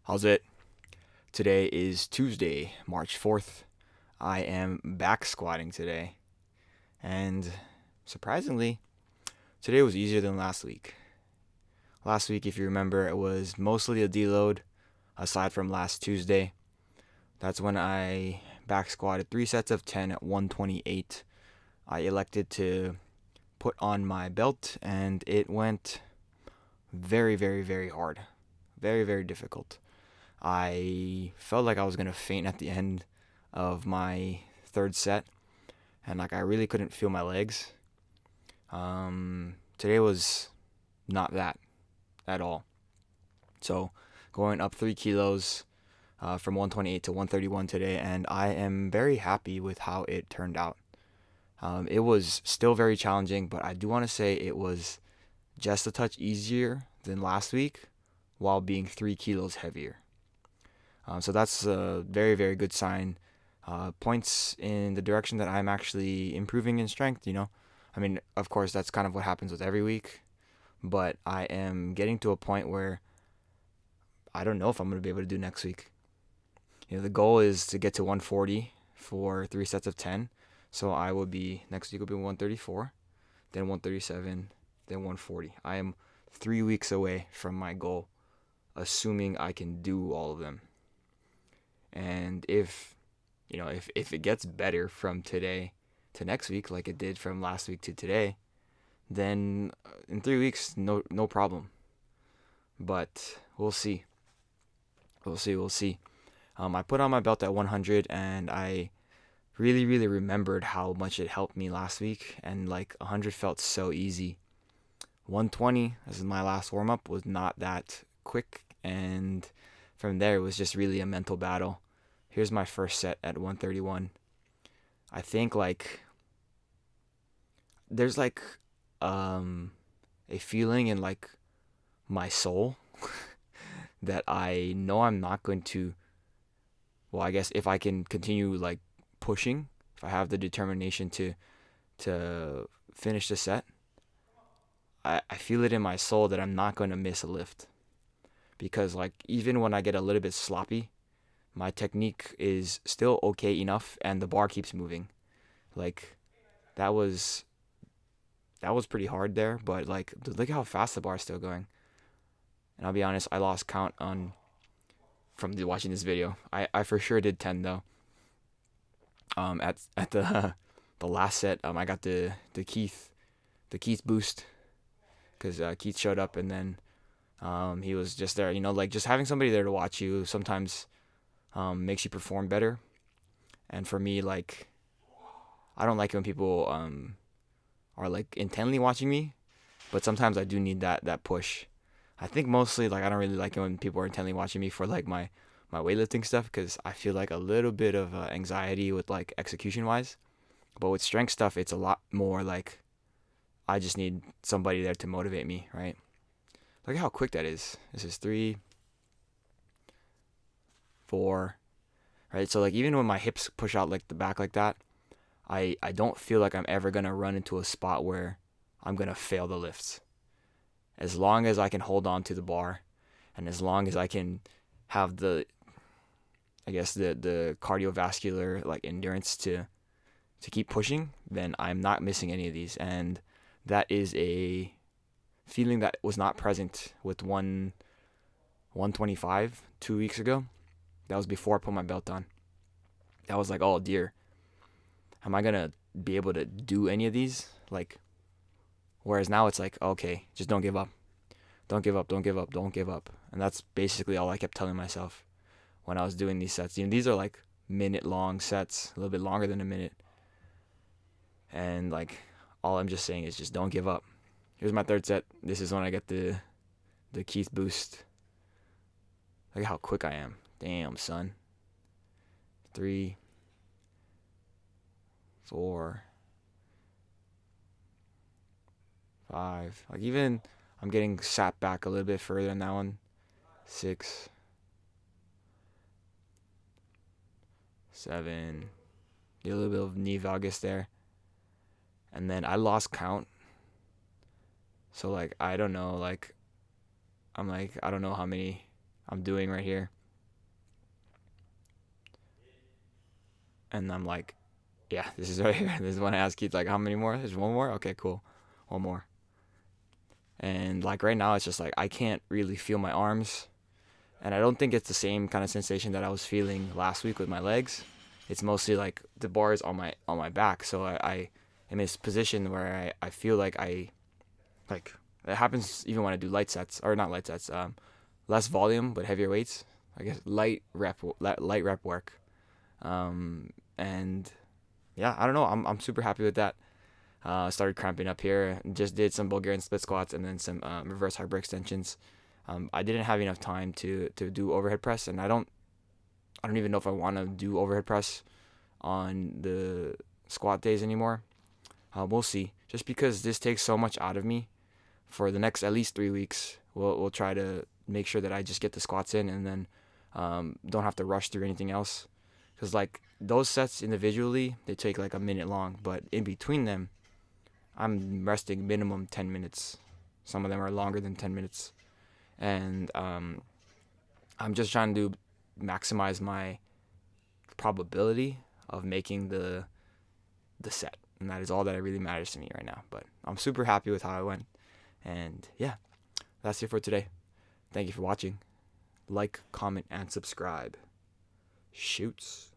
How's it? Today is Tuesday, March 4th. I am back squatting today. And surprisingly, today was easier than last week. Last week, if you remember, it was mostly a deload, aside from last Tuesday. That's when I back squatted 3 sets of 10 at 128. I elected to put on my belt, and it went very, very, very hard. Very, very difficult. I felt like I was gonna faint at the end of my third set, and like I really couldn't feel my legs. Today was not that at all. So going up 3 kilos from 128 to 131 today, and I am very happy with how it turned out. It was still very challenging, but I do want to say it was just a touch easier than last week while being 3 kilos heavier. So that's a very, very good sign. Points in the direction that I'm actually improving in strength. I mean, of course, that's kind of what happens with every week, but I am getting to a point where I don't know if I'm going to be able to do next week. The goal is to get to 140 for 3 sets of 10. So I will be, next week will be 134, then 137, then 140. I am 3 weeks away from my goal, assuming I can do all of them. And if it gets better from today to next week, like it did from last week to today, then in 3 weeks, no problem. But we'll see. We'll see. I put on my belt at 100, and I really, really remembered how much it helped me last week, and like 100 felt so easy. 120, this is my last warm up, was not that quick, and from there it was just really a mental battle. Here's my first set at 131. I think like there's like a feeling in like my soul that I know I'm not going to, well, I guess if I can continue like pushing, if I have the determination to finish the set, I feel it in my soul that I'm not going to miss a lift. Because like even when I get a little bit sloppy, my technique is still okay enough and the bar keeps moving. Like that was that was pretty hard there, but like look at how fast the bar is still going. And I'll be honest, I lost count on from watching this video. I for sure did 10 though. At the the last set, I got the Keith boost because Keith showed up, and then he was just there. Like just having somebody there to watch you sometimes makes you perform better. And for me, like I don't like when people are like intently watching me, but sometimes I do need that push. I think mostly like I don't really like it when people are intently watching me for like my weightlifting stuff because I feel like a little bit of anxiety with like execution wise. But with strength stuff, it's a lot more like I just need somebody there to motivate me, right? Look at how quick that is. This is 3, 4, right? So like even when my hips push out like the back like that, I don't feel like I'm ever gonna run into a spot where I'm gonna fail the lifts. As long as I can hold on to the bar, and as long as I can have the cardiovascular like endurance to keep pushing, then I'm not missing any of these. And that is a feeling that was not present with 125 2 weeks ago. That was before I put my belt on. That was like, oh dear, am I gonna be able to do any of these? Like, whereas now it's like, okay, just don't give up. Don't give up, don't give up, don't give up. And that's basically all I kept telling myself when I was doing these sets. These are like minute long sets, a little bit longer than a minute. And like all I'm just saying is just don't give up. Here's my third set. This is when I get the Keith boost. Look at how quick I am. Damn, son. 3, 4, 5. Like even I'm getting sat back a little bit further in that one. 6, 7. Get a little bit of knee valgus there. And then I lost count. So like I don't know, like I'm like I don't know how many I'm doing right here. And I'm like, yeah, this is right here. This is when I ask Keith, like, how many more? There's one more? Okay, cool. One more. And like right now, it's just like I can't really feel my arms. And I don't think it's the same kind of sensation that I was feeling last week with my legs. It's mostly like the bars on my back. So I am in this position where I feel like like it happens even when I do light sets, or not light sets, less volume but heavier weights. I guess light rep work. And yeah, I don't know. I'm super happy with that. Started cramping up here. Just did some Bulgarian split squats and then some reverse hyperextensions. I didn't have enough time to do overhead press, and I don't even know if I want to do overhead press on the squat days anymore. We'll see. Just because this takes so much out of me for the next at least 3 weeks, we'll try to make sure that I just get the squats in, and then don't have to rush through anything else. Because like those sets individually, they take like a minute long, but in between them, I'm resting minimum 10 minutes. Some of them are longer than 10 minutes. And I'm just trying to maximize my probability of making the set. And that is all that really matters to me right now. But I'm super happy with how I went. And yeah, that's it for today. Thank you for watching. Like, comment, and subscribe. Shoots.